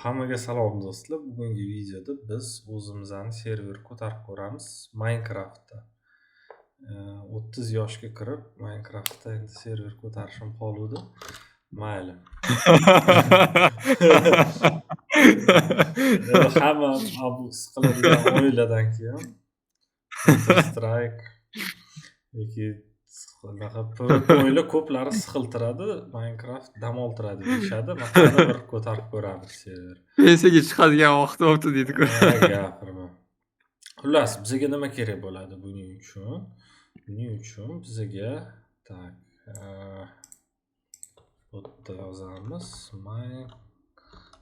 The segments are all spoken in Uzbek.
Hammaga salom do'stlar. Bugungi videoda biz o'zimizning server ko'tarib ko'ramiz Minecraftda. 30 yoshga kirib Minecraftda endi server ko'tarishim qoluvdi. Mayli. Hamma bu siqiladigan o'yinlardan keyin Counter Strike yoki o'yinlar ko'plari siqiltiradi, Minecraft dam oltiradi deyishadi. Mana bir ko'tarib ko'ramiz server. Pensiyaga chiqadigan vaqt bo'libdi deydi-ku. Gapirma. Xullas, bizga nima kerak bo'ladi buning uchun? Buning uchun bizga tak bu yerda yozamiz Minecraft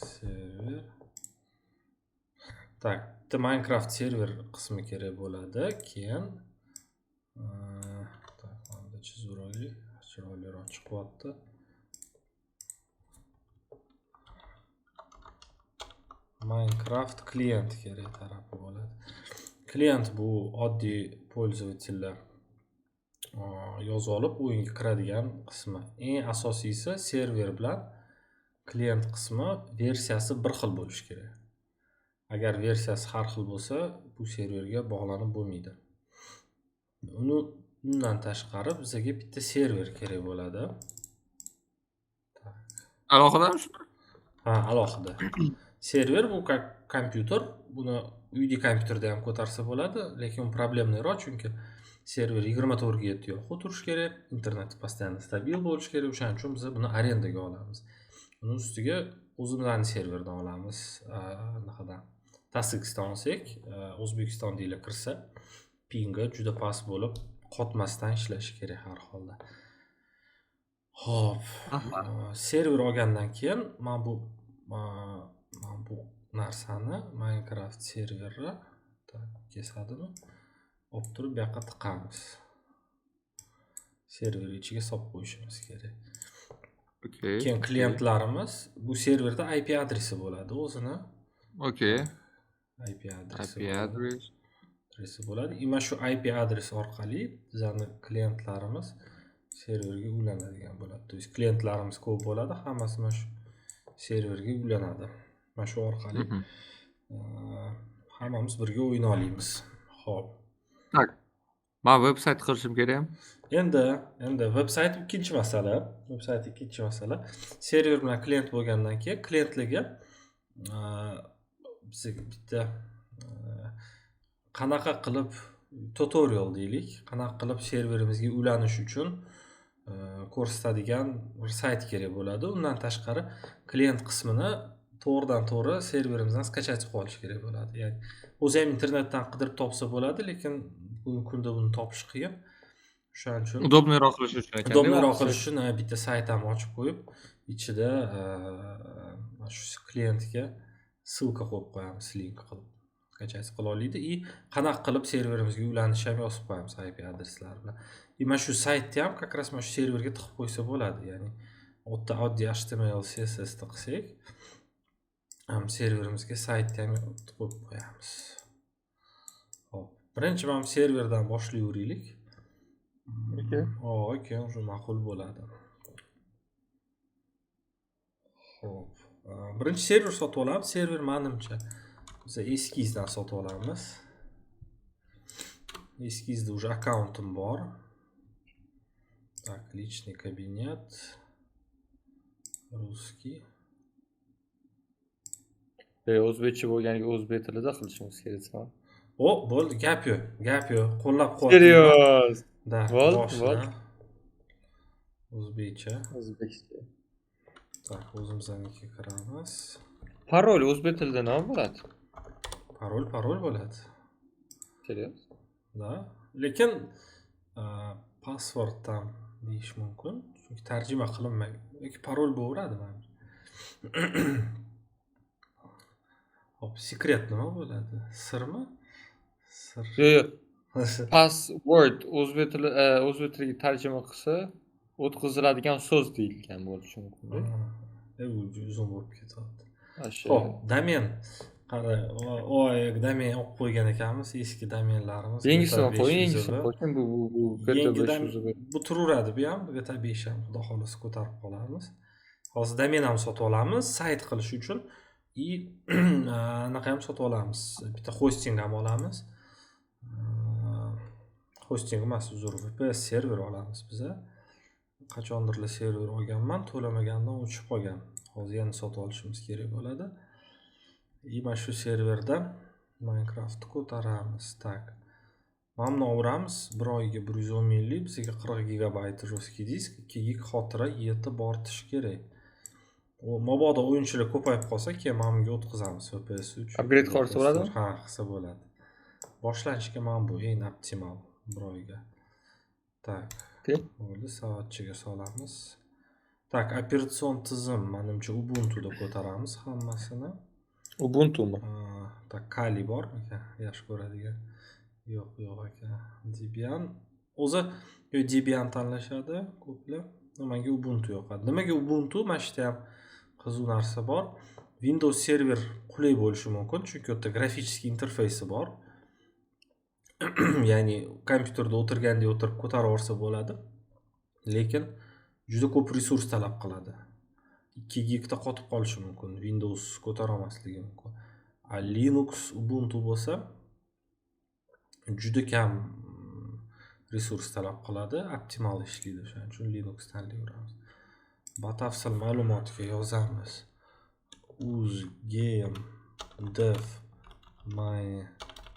server. Tak, bitta Minecraft server qismi kerak bo'ladi. Keyin tak, mana chizib chiroyliroq chiqyapti. Minecraft klient kerak tarafi bo'ladi. Klient bu oddiy pользовательlar yozib olib o'yinga kiradigan qismi. Eng asosiysi server bilan klient qismi versiyasi bir xil bo'lishi kerak. Agar versiyasi har xil bo'lsa, bu serverga bog'lanib bo'lmaydi. Undan tashqari bizga bitta server kerak bo'ladi. Alohidami shu? Ha, alohida. Server bu kompyuter. Buni uyda kompyuterda ham ko'tarsa bo'ladi, lekin problemliroq, chunki server 24 ga yo'q o'tirish kerak, internet постоянно stabil bo'lishi kerak. O'shaning uchun biz buni arendaga olamiz. Uni ustiga o'zimizning serverdan olamiz. Naqadan Tasixdan olsak, O'zbekiston deylar kirsa, pingi juda past bo'lib, qotmasdan ishlashi kerak har holda. Xo'p, server olgandan keyin men bu narsani Minecraft serverni kesadimi? Olib turib bu yoqqa tiqamiz. Server ichiga solib qo'yishimiz kerak. Okay. Keyin klientlarimiz bu serverda IP adresi bo'ladi o'zini. Okay. IP adresi bo'ladi. Mana shu IP adres orqali bizning klientlarimiz serverga ulanadigan bo'ladi. To есть klientlarimiz ko'p bo'ladi, hammasi mana shu serverga ulanadi. Mana shu orqali hammamiz birga o'yin olamiz. Xo'p. Tak. Men veb-sayt qurishim kerakmi? Endi veb-sayt ikkinchi masala. Server bilan klient bo'lgandan keyin klientlarga bizga bitta qanaqa qilib tutorial deylik, qanaqa qilib serverimizga ulanish uchun ko'rsatadigan bir sayt kerak bo'ladi. Undan tashqari klient qismini to'g'ridan-to'g'ri serverimizdan skachать qilib olish kerak bo'ladi. Ya'ni o'zi ham internetdan qidirib topsa bo'ladi, lekin bugungi kunda buni topish qiyin. O'shaning uchun Udobniyroq qilish uchun ekan. Udobniyroq qilish uchun bitta sayt ham ochib qo'yib, ichida mana shu klientga ссылка qo'yib qo'yamiz, link qilib skachать qila oladi и qanaqa qilib serverimizga ulanish ham yozib qo'yamiz IP adreslari bilan. Mana shu saytni ham как раз mana shu serverga tiqib qo'ysa bo'ladi. Ya'ni o'tda oddiy HTML, CSS tiqsak, ham serverimizga saytni ham tiqib qo'yamiz. Xo'p, birinchi men serverdan boshlayveraylik. Keyin o'sha ma'qul bo'ladi. Xo'p, birinchi server sotib olamiz. Server menimcha biz eskizdan sotib olamiz. Eskizda уже аккаунтim bor. Так, личный кабинет. Русский. O'zbekcha bo'lganiga o'zbek tilida qilishimiz kerak-ku. Bo'ldi, gap yo'q. Qo'llab-quvvatlayman. Serios. Da, Bo'ldi. O'zbekcha. Tak, o'zimiznikiga kiramiz. Parol o'zbek tilida nima bo'ladi? Parol bo'ladi. Serios? Da, lekin password ham deyish mumkin, chunki tarjima qilinmagan. Yoki parol bo'laveradi menimcha. Hop, sekret nima bo'ladi? Sirmi? Sir. Yo'q. Password o'zbek tiliga tarjima qilsa o'tkaziladigan so'z deyilgan bo'lishi mumkin. Bu uzun bo'lib ketyapti. Shu. Xo'p, domen Qara, o domen olib qo'ygan ekanmiz, eski domenlarimiz. Yangisini GTA qo'ying, 500 yangisini va qo'ying. Bu GTA yangidan 500 bu turaveradi bu ham, GTA 5 ham xudo xolasa ko'tarib qolamiz. Hozir domen ham sotib olamiz sayt qilish uchun и anaqa ham sotib olamiz. Bitta hosting ham olamiz. Hosting emas, uzr, VPS server olamiz biz. Qachondirlar server olganman, to'lamagandan o'chib qolgan. Hozir yana sotib olishimiz kerak bo'ladi. Mana shu serverda Minecraft ko'taramiz. Tak. Mana buni olamiz. Bir oyga 110 minglik, bizga 40 gigabayt jostki disk, 2 gig xotira yetib ortishi kerak. O mabodo o'yinchilar ko'payib qolsa, keyin mana bunga o'tkazamiz VPS 3. Upgrade qilsa bo'ladimi? Ha, qilsa bo'ladi. Boshlanishga mana bu eng optimal bir oyga. Tak. Okay. Bo'ldi, soatchiga solamiz. Tak, operatsion tizim menimcha Ubuntuda ko'taramiz hammasini. Ubuntu'mi? Tak, Kali bor aka, yaxshi ko'radigan. Yo'q aka. Debian. O'zi Debian tanlashadi ko'plar. Menga Ubuntu yoqadi. Nimaga Ubuntu? Mana shu ham qiziq narsa bor. Windows server qulay bo'lishi mumkin, chunki u yerda grafik interfeysi bor. Ya'ni kompyuterda o'tirganda o'tirib ko'tarib olsa bo'ladi. Lekin juda ko'p resurs talab qiladi. 2 gigda qotib qolishi mumkin. Windows ko'tara olmasligi mumkin. Linux Ubuntu bo'lsa juda kam resurs talab qiladi, optimal ishlaydi. Shuning uchun Linux tanlayveramiz. Batafsil ma'lumotga yozamiz. uzgamedev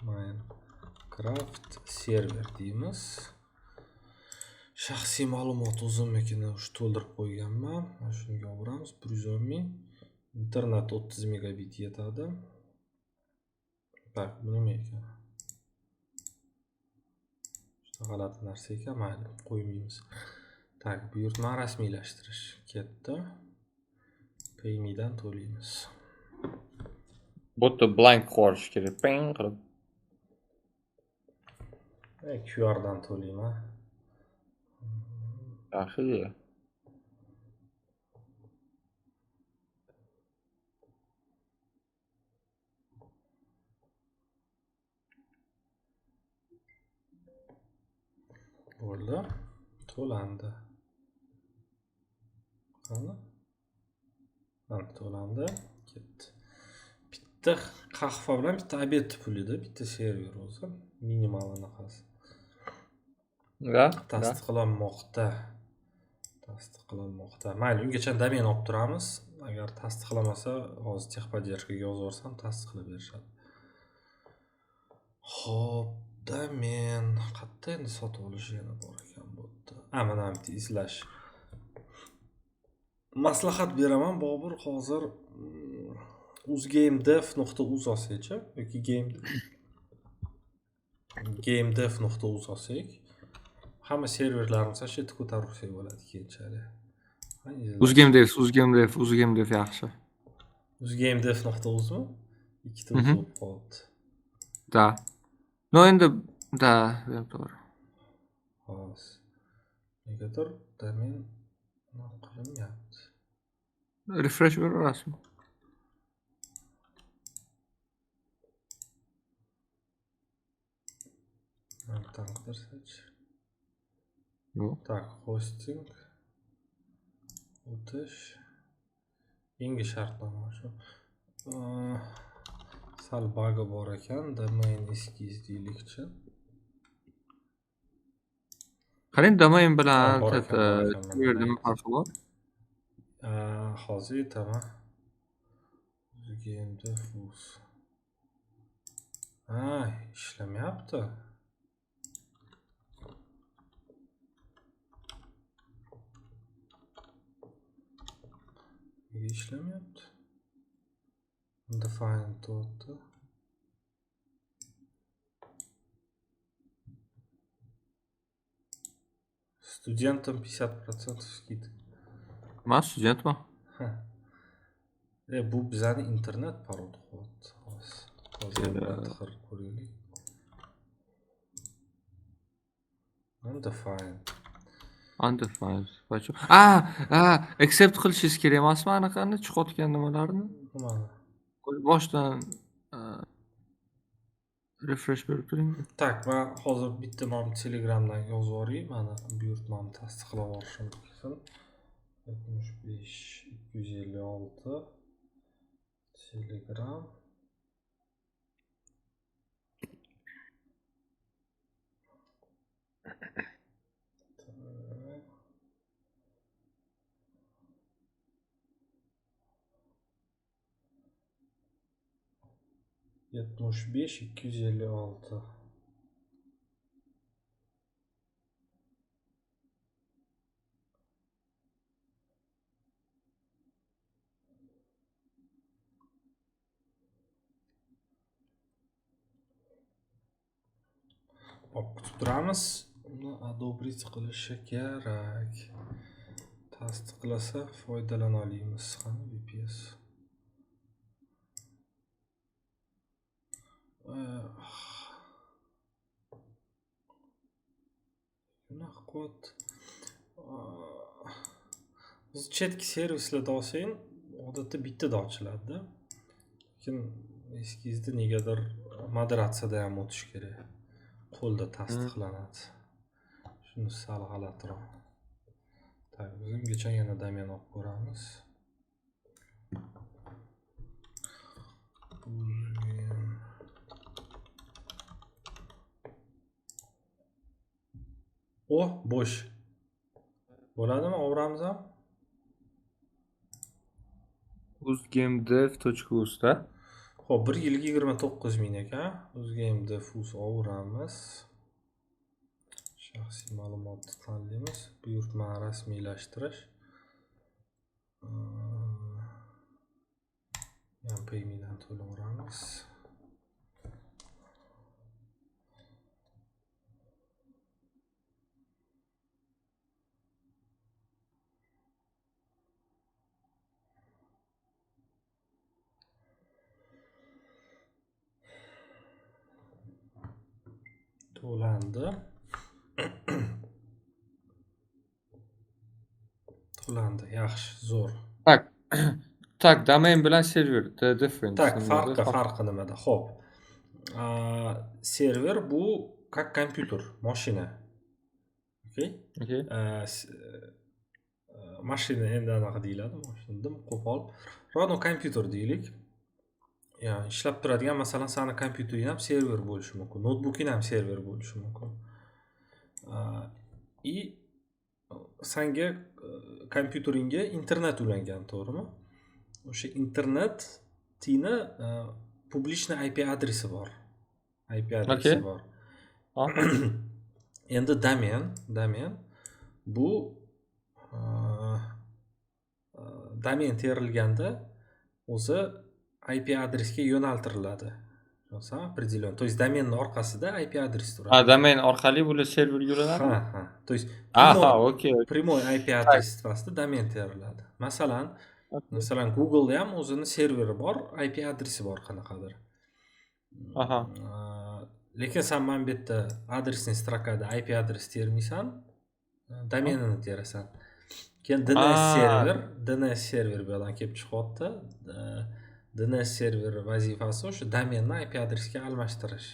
Minecraft server deymiz. Shaxsiy ma'lumot o'zimnikini to'ldirib qo'yganman. Mana shunga olamiz. 110 ming. Internet 30 megabit yetadi. Tak, bu nima ekan? Juda g'alati narsa ekan, mayli, qo'ymaymiz. Tak, buyurtma rasmiylashtirish ketdi. Paymedan to'laymiz. Bu yerda blank qolish kerak. Ping qilib. QR dan to'layman. Yaxshi. Bo'ldi. To'landi. Qani? Mana to'landi, ketdi. Bitta qahva bilan bitta obed pulida, bitta server o'zi, minimal anaqasi. Tasdiqlanmoqda. Mayli, ungacha domen olib turamiz. Agar tasdiqlamasa, hozir texpodдержкаga yozaversam tasdiqlab berishadi. Xo'p, domen qayerda endi sotib olish yana bor ekan bu yerda. Mana bitta izlash. Maslahat beraman, Bobur, hozir uzgamedev.uz olsak-chi yoki gamedev.uz olsak, hamma serverlarimiz shu yerda ko'tarib olsak bo'ladi keyinchalik. Uzgamedev yaxshi. Uzgamedev.uzmi? Ikkita bo'lib qoldi. Da. No endi da, to'g'ri. Xo'sh. Negadir domen qilinmayapti. Refresh beraverasizmi? Tanqdirsak. Yo'q. Tak, hosting. O'tish. Yangi shartnoma shu. Sal bagi bor ekan, domain eskiz deylikchi. Qarang, domain bilan nima farqi bor? Hozir aytaman. Uzgamedev.uz. Ishlamayapti. Nega ishlamayapti? Define to'g'ri. Studentim 50% skidka. Men studentman. Bu bizning internet parol qilyapti. Hozir ko'raylik. Undefined. Accept qilishingiz kerak emasmi anaqani chiqayotgan nimalarni? Nimani? Boshdan refresh berib turing. Tak, men hozir bitta mana Telegramdan yozib yuboray. Mana buyurtmamni tasdiqlab olishim kerak. 75 256 Telegram. Yetmiş beş 256. Hop, kutib turamiz. Uni одобрить qilishi kerak. Tasdiqlasa foydalana olamiz. Qani VPS. Bunaqa qot. Biz chetki servislarda olsang, odatda bittada ochiladi. Lekin eskizda negadir moderatsiyada ham o'tish kerak. Qo'lda tasdiqlanadi. Shuni sal g'alatiroq. Tak, bizimgacha yana domen olib ko'ramiz. O, bo'sh. Bo'ladimi? Obramiz ham? uzgamedev.uz da. Xo'p, 1 yilga 29.000 ekan. Uzgamedev.uz obramiz. Shaxsiy ma'lumotni tanlaymiz. Buyurtmani rasmiylashtirish. Paymedan to'laveramiz. To'landi. To'landi. Yaxshi, zo'r. Tak, domain bilan server the difference. Tak, farqi nimada? Xo'p. Server bu как kompyuter, mashina. Okay? Okay. Mashina endi anaqa deyiladi, tushundim, qo'pol. Ravno kompyuter deylik. Ya'ni ishlab turadigan, masalan, seni kompyutering ham server bo'lishi mumkin, notebook'ing ham server bo'lishi mumkin. И senga kompyuteringga internet ulangan, to'g'rimi? O'sha internetning publichniy IP adresi bor. IP adresi bor. Endi domen bu domen terilganda o'zi IP adresga yo'naltiriladi. Определённо. То есть domenning orqasida IP adres turadi. Domen orqali bular serverga yo'lanadi? Ha. То есть okey. primoy IP adres sifatida domen teriladi. Masalan, Google'da ham o'zining serveri bor, IP adresi bor qanaqadir. Lekin sen mana bu yerda adresning strokada IP adres termaysan, domenini terasan. Keyin DNS server bu yerdan kelib chiqyapti. DNS server vazifasi o'sha domenni IP adresiga almashtirish.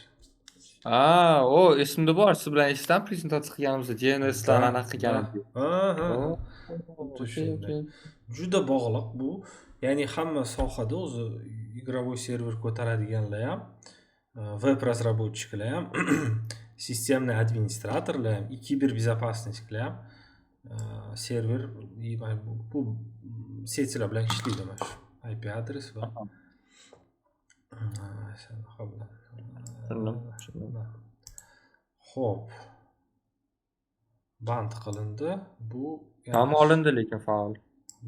O esimda bor. Siz bilan eshitdim prezentatsiya qilganimizda DNS dan anaqa qilgandik. Juda bog'liq bu. Ya'ni hamma sohada o'zi игровой server ko'taradiganlar ham, web разработчикlar ham, sistemniy administratorlar ham, kiberbezopasностьlar ham server bu setlar bilan ishlaydi mana shu IP adres va Xo'p. Band qilindi. Bu ham olindi lekin faol.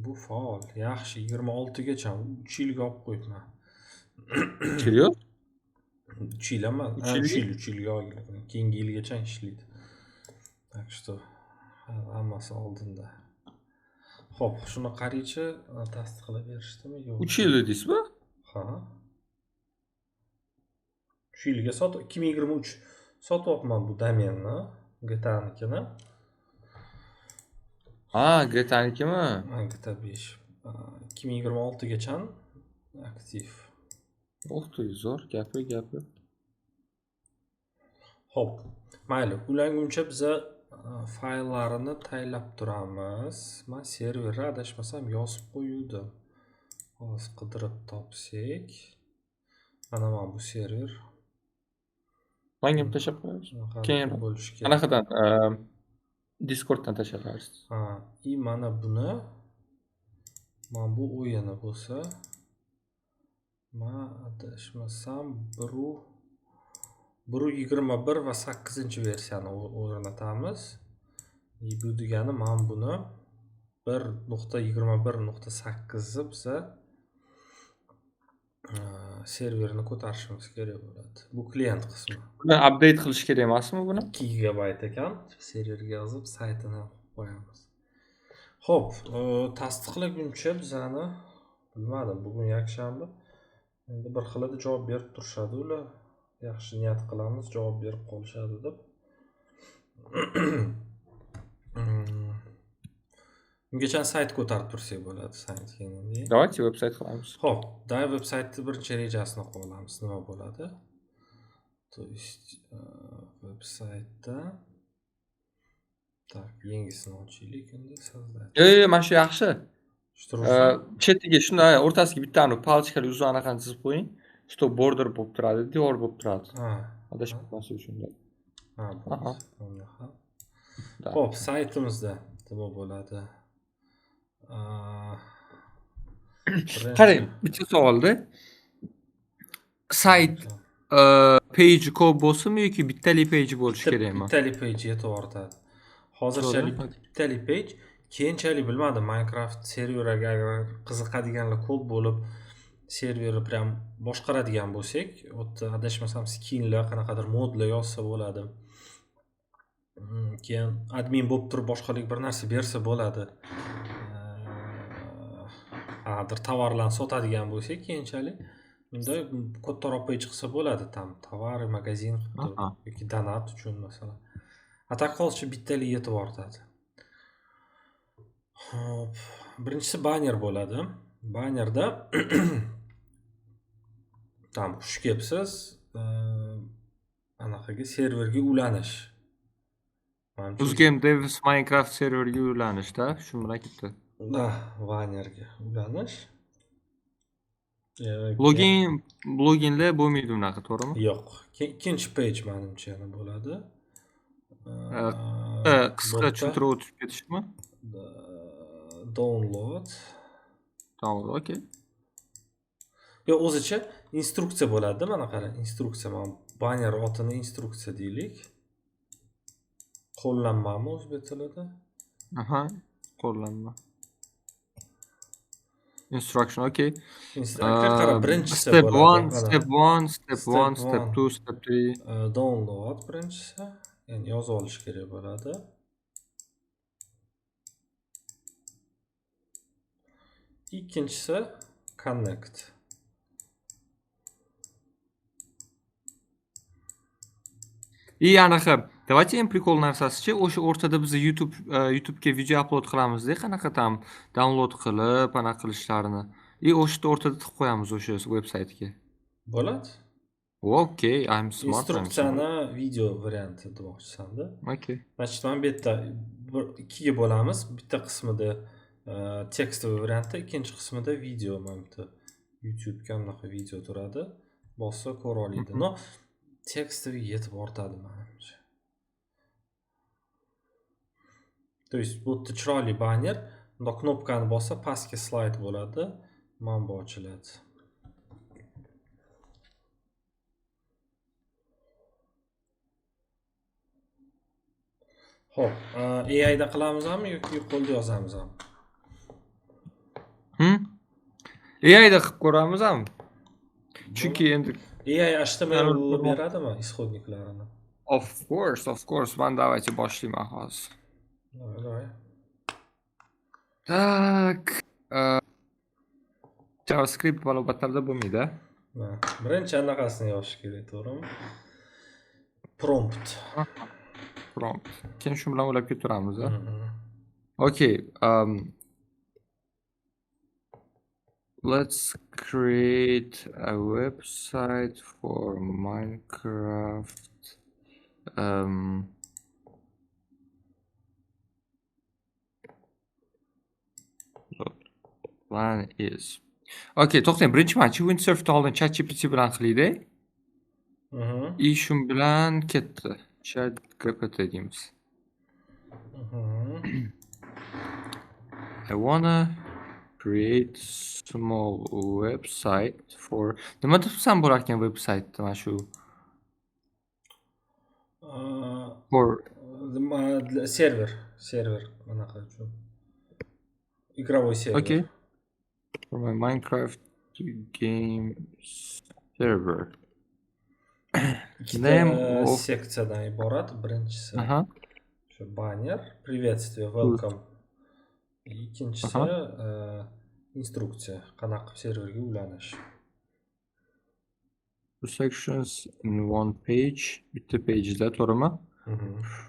Bu faol. Yaxshi, 26 gacha 3 yilga olib qo'yibman. 3 yil yo'q? 3 yil emas, 3 yilga olgan. Keyingi yilgacha ishlaydi. Так что hammasi oldinda. Xo'p, shuni qaraychi, tasdiqlab berishdimi yo'q? 3 yil deysizmi? Ha. 3 yilga 2023 sotyapman bu domenni, GTA'nikini. GTA'nikimi? GTA 5. 2026 gacha aktiv. Zo'r, gapir. Xo'p, mayli. Ulanguncha biza fayllarini tayyorlab turamiz. Men serverni adashmasam yozib qo'yuvdim. Hozir qidirib topsak. Mana bu server. Manga ham tashlab qo'yamiz. Qanaqa Keyin bo'lishi kerak. anaqadan Discorddan tashlaymiz. Ha, mana buni bu o'yini bo'lsa, men adashmasam 1.21 va 8-versiyani o'rnatamiz. Bu degani men buni 1.21.8 biza serverni ko'tarishimiz kerak bo'ladi. Bu klient qismi. Buni update qilish kerak emasmi buni? 2 gigabayt ekan. Serverga yozib saytini qo'yamiz. Xo'p, tasdiqlaguncha bizani bilmadim, bugun yakshanba. Endi bir xilda javob berib turishadi ular. Yaxshi niyat qilamiz, javob berib qolishadi deb. Ungacha sayt ko'tarib tursak bo'ladi, saytga endi. Давайте veb-sayt qilamiz. Xo'p, da veb-saytni birinchi rejasini qilamiz, nima bo'ladi? То есть veb-saytda так, yangisini ochaylik endi sozdать. Mana shu yaxshi. Chetiga shunday o'rtasiga bittani palchkali uzun anaqani chizib qo'ying. Что border bo'lib turadi, devor bo'lib turadi. Ha. Adashmasam shunday. Ha, Aha. Xo'p, saytimizda nima bo'ladi? Qarang, bitta savolda. Sayt page ko'p bo'lsinmi yoki bittali page bo'lishi kerakmi? Bittali page yetib ortadi. Hozirchalik bittali page, keyinchalik bilmadim, Minecraft serveriga agar qiziqadiganlar ko'p bo'lib, serverni prям boshqaradigan bo'lsak, o'tda adashmasam skinlar, qanaqadir modlar yozsa bo'ladi. Keyin admin bo'lib turib boshqalik bir narsa bersa bo'ladi. Hozir tovarlarni sotadigan bo'lsak, keyinchalik unda kattaroq page qilsa bo'ladi, tam tovar, magazin yoki donat uchun masalan. Atak hozircha bittali yetib ortadi. Xo'p, birinchisi banner bo'ladi. Bannerda tam xush kelibsiz, anaqaga serverga ulanish. Uzgame Devs Minecraft serverga ulanishda, shu bilan ketdi. Bannerga ulanish. Loginlar bo'lmaydi unaqa, to'g'rimi? Yo'q. Ikkinchi page menimcha bo'ladi. Qisqa tushuntirib o'tib ketishmi? Download. Okey. Yo, o'zicha instruksiya bo'ladi, mana qarang, instruksiya. Men banner otini instruksiya deylik. Qo'llanmami o'zbek tilida? Aha, qo'llanma. Instruction, okay. Qara, birinchisi step bo'ladi. 1, step 1, step 1, step 2, step 3. Download birinchisi, ya'ni yozib olish kerak bo'ladi. Ikkinchisi connect. Anaqa, давайте ham prikol narsasi-chi, o'sha o'rtada biz YouTube'ga video upload qilamiz-da, qanaqa tam download qilib, anaqa qilishlarini. O'shda o'rtada tiqib qo'yamiz o'sha veb-saytga. Bo'ladi. Okay, I'm smart. Instruksiyani video varianti demoqchisan-da. Okay. Значит, men bu yerda ikkiga bo'lamiz. Bitta qismida tekstoviy variantda, ikkinchi qismida video. Mana bitta YouTube'ga bunaqa video turadi. Bossa ko'ra oladi. No, tekstoviy yetib ortadi menimcha. То есть, bu chiroyli banner. Bunda knopkani bossa pastga slayd bo'ladi. Mana bu ochiladi. Xo'p, AI da qilamizmi yoki qo'lda yozamizmi? AI da qilib ko'ramizmi? Chunki endi AI HTML beradimi ishodniklarini? Of course. Men давайте boshlayman hozir. Давай. Так. JavaScript ma'lumotlarda bo'lmaydi. Birinchi anaqasini yozish kerak, to'g'rimi? Prompt. Keyin shu bilan o'ylab ketaveramiz. Okay. Let's create a website for Minecraft Plan is. Okay, to'xtang, birinchi matchni Windsurf'ni oldin ChatGPT bilan qilayda. Mhm. Shun bilan ketdi. ChatGPT deymiz. Mhm. I wanna create small website for nima debsam bo'lar ekan websaytni mana shu for server anaqa uchun. Игровой server. okay for my Minecraft game server. Ikkita Name of seksiyadan iborat. Birinchisi aha shu banner, приветствие, welcome. Ikkinchisi instruksiya, qanaqa serverga ulanish. two sections in one page. Bitta page'da to'g'rimi?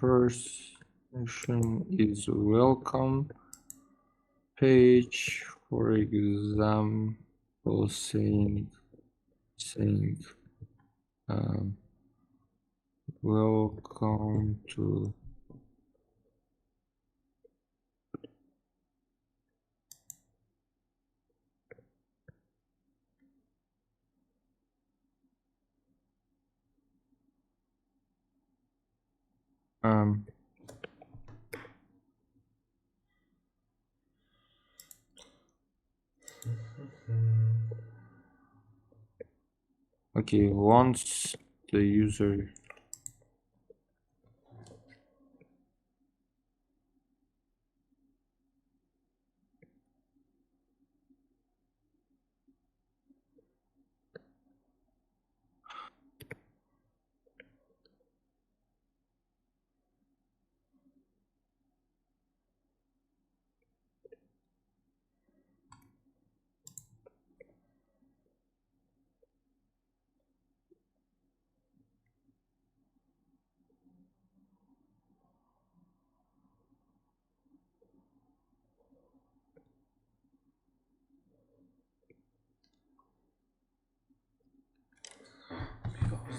First section is welcome page, for example, saying welcome to okay, once the user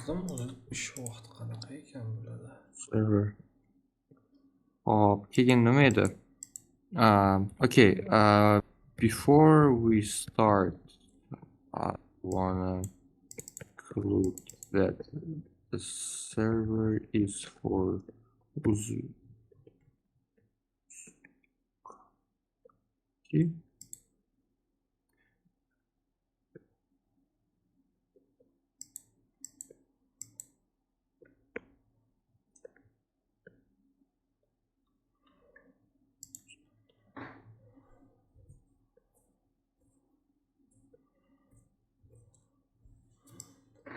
Yozdim, o'zi ish vaqti qanaqa ekan bo'ladi. server. Hop, keyin nima edi? Okay, before we start, I wanna include that the server is for okay.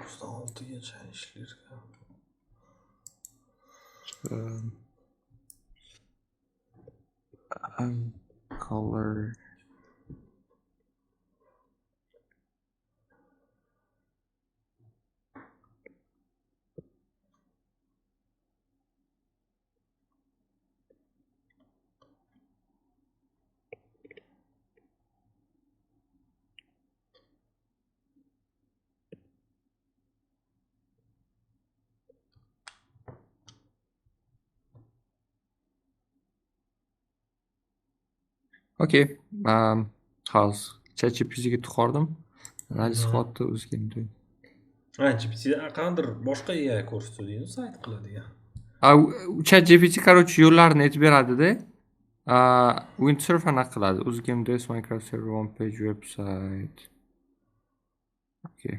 Kuzda 6gacha ishlarga. Color. Okay, hozir ChatGPTga tuqardim. Analiz qilyapti o'zgardi. GPT qandir boshqa AI ko'rsatuvdingmi, sayt qiladigan. ChatGPT короче yo'llarni aytib beradi-da. Windsurf anaqa qiladi. O'zgamda Minecraft server one page website. Okay.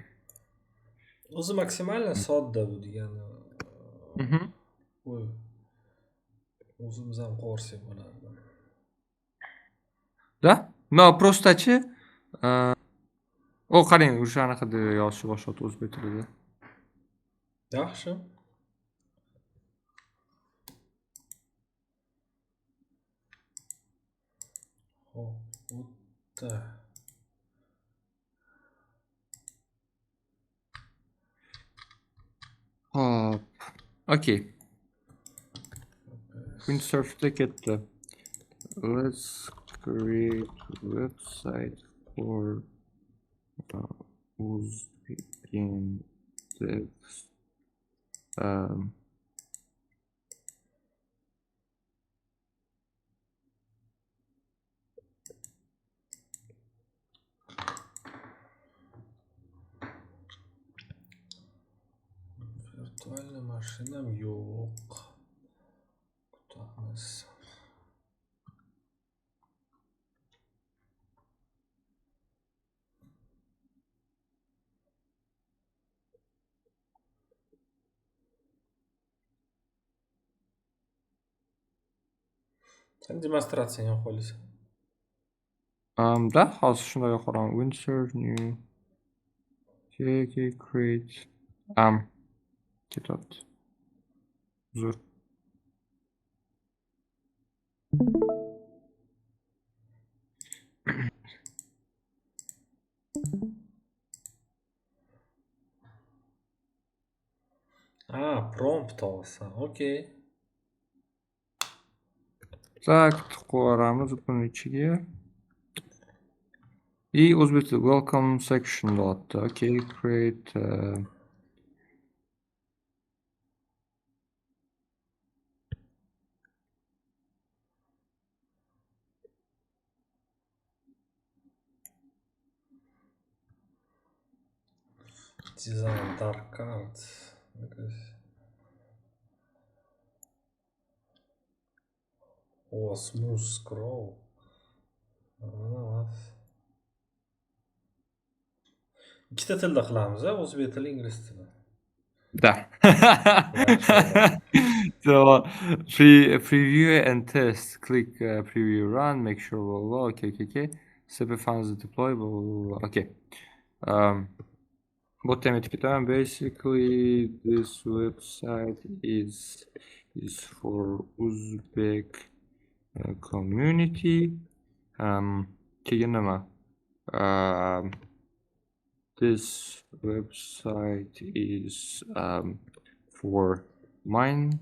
O'zi maksimalno sodda bu degani. Voy. O'zimiz ham qo'rsak bo'lardi. Da? No, prostachi o qarang, o'sha anaqada yozishni boshladi o'zbek tilida. Yaxshi. Xo'p, o'tdi. Hop. Okay. Windsurf'da ketdi. Let's create website for Uzbek devs. Mashinam yo'q. Kutamiz. Sen demonstratsiyani qo'ysan. Da hozir shunday qaraman. Insert new. Okay, create. Ketyapti. Uzr. Prompt olsan. Okey. Tak, qo'yamiz buni ichiga. O'zbek tili welcome section deyapti. Okay, create Design dark art. Smooth scroll. Ikkita tilda qilamiz, o'zbek tili, ingliz tili. da. So preview and test. Click preview run. Make sure blah blah. Okay. Step funds deploy. Blah. Okay. Bot ketaman. Basically, this website is for Uzbek community. Keyin nima? This website is for Minecraft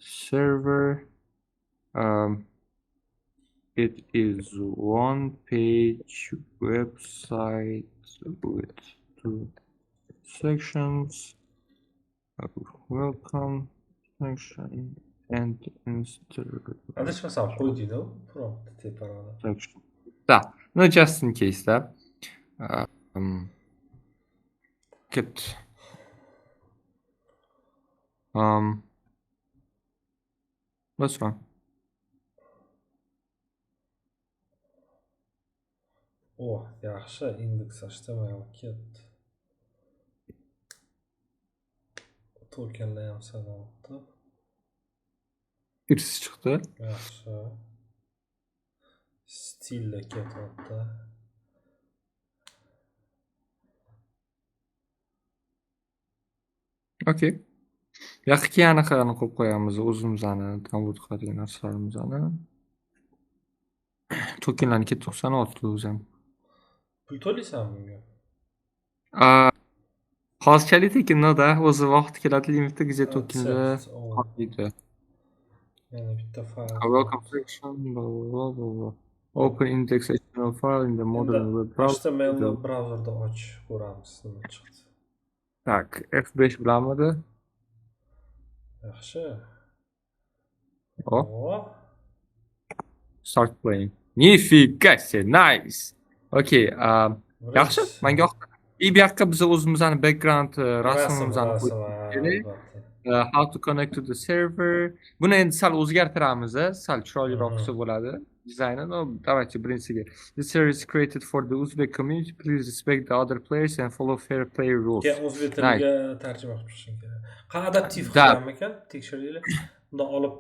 server. It is one-page website with 2 sections. Welcome section and insert Adashmasam qo'ydingda prompt teparada. section. Da. No, just in case da. Get. What's wrong? Yaxshi, indeks HTML ketdi. Tokenlar ham sanalmoqda. Irsiz chiqdi. Yaxshi. Stilda ketyapti. Okay. Yoqki anaqani qo'yib qo'yamiz, o'zimizni download qiladigan narsalarimizni. Tokenlarni ketdi 96 o'zi ham. Pul to'laysanmi bunga? Hozirchalik tekinda o'zi vaqti keladi limitda gizet tokenda qolmaydi. Yana bitta fayl. Welcome section blah. Open index HTML file in the modern web browser. HTML browserda och ko'ramiz nima chiqdi. Tak, F5 bilanmidi? Yaxshi. Start playing. Nifiga, nice. Okay, yaxshi, menga yoqdi. Bu yoqqa biz o'zimizning background rasmimizni qo'yib how to connect to the server. Buni endi sal o'zgartiramiz, sal chiroyliroq qilsa bo'ladi. Dizayni, давайте birinchisiga. This server is created for the Uzbek community. Please respect the other players and follow fair play rules. Keyin o'zbek tiliga tarjima qilib chiqishing kerak. Qani adaptiv qilganmi ekan? Tekshiringlar. Unda olib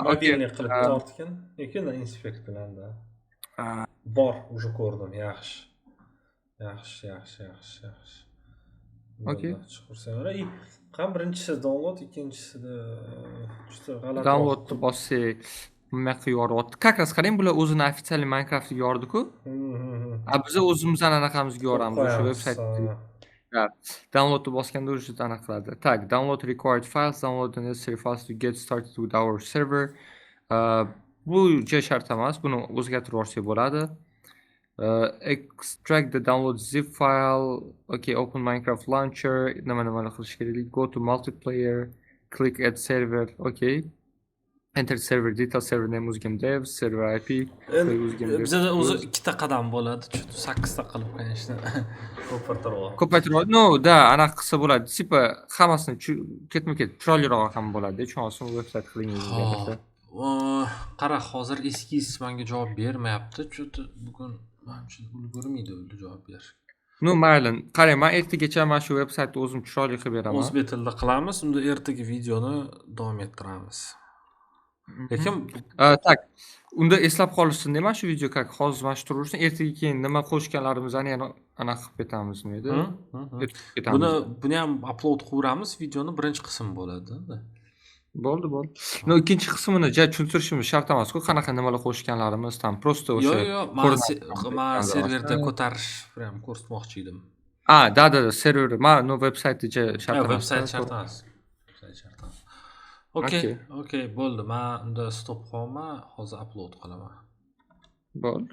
mobilni qilib tortgan. Lekin inspekt bilanda. Bor, уже ko'rdim. Yaxshi. Okay. Chiqarsanglar. Qam birinchisi download, ikkinchisida juda g'alati. Downloadni bossak, bunaqa yoryapti. Как раз qarang, bular o'zini ofitsial Minecraftga yordi-ku. Biz o'zimizning anaqamizga yoramiz o'sha vebsaytga. Downloadni bosganda o'sha anaqa qiladi. Tak, download required files, download the necessary files to get started with our server. Bu shart emas, buni o'zgartirib yuborsak bo'ladi. Extract the download zip file. Okay, open Minecraft launcher. Nima qilish kerak? Go to multiplayer. Click add server. Okay. enter server details, server name o'zgim dev, server IP, o'zgim dev. Bizda o'zi ikkita qadam bo'ladi. 8 ta qilib qo'yishni ko'pirtirib. Ko'paytirib, no, da, anaqa qilsa bo'ladi. Tipa hammasini ketma-ket chiroyliroq ham bo'ladi. Cho'nqisini veb-sayt qilingiz desa. Qara, hozir eskiz menga javob bermayapti. Chunki bugun menimcha ulgurmaydi o'zi javob berish. No, mayli. Qarang, men ertagacha mana shu veb-saytni o'zim chiroyli qilib beraman. O'zbek tilida qilamiz, unda ertaga videoni davom ettiramiz. Lekin tak. Unda eslab qolishsin dema shu video как hozir mana shu turishni ertaga keyin nima qo'shganlarimizni yana anaqa qilib ketamiz nima edi? Buni ham upload qilamiz, videoni birinchi qism bo'ladi. Bo'ldi. No, ikkinchi qismini tushuntirishimiz shart emas-ku, qanaqa nimalar qo'shganlarimiz tam prosta o'sha. Yo'q, men serverda ko'tarish ham ko'rsatmoqchi edim. Da, server, men veb-saytda shart emas. Veb-sayt shart emas. Okey, bo'ldi. Men unda stop qo'yaman, hozir upload qilaman. Bo'ldi.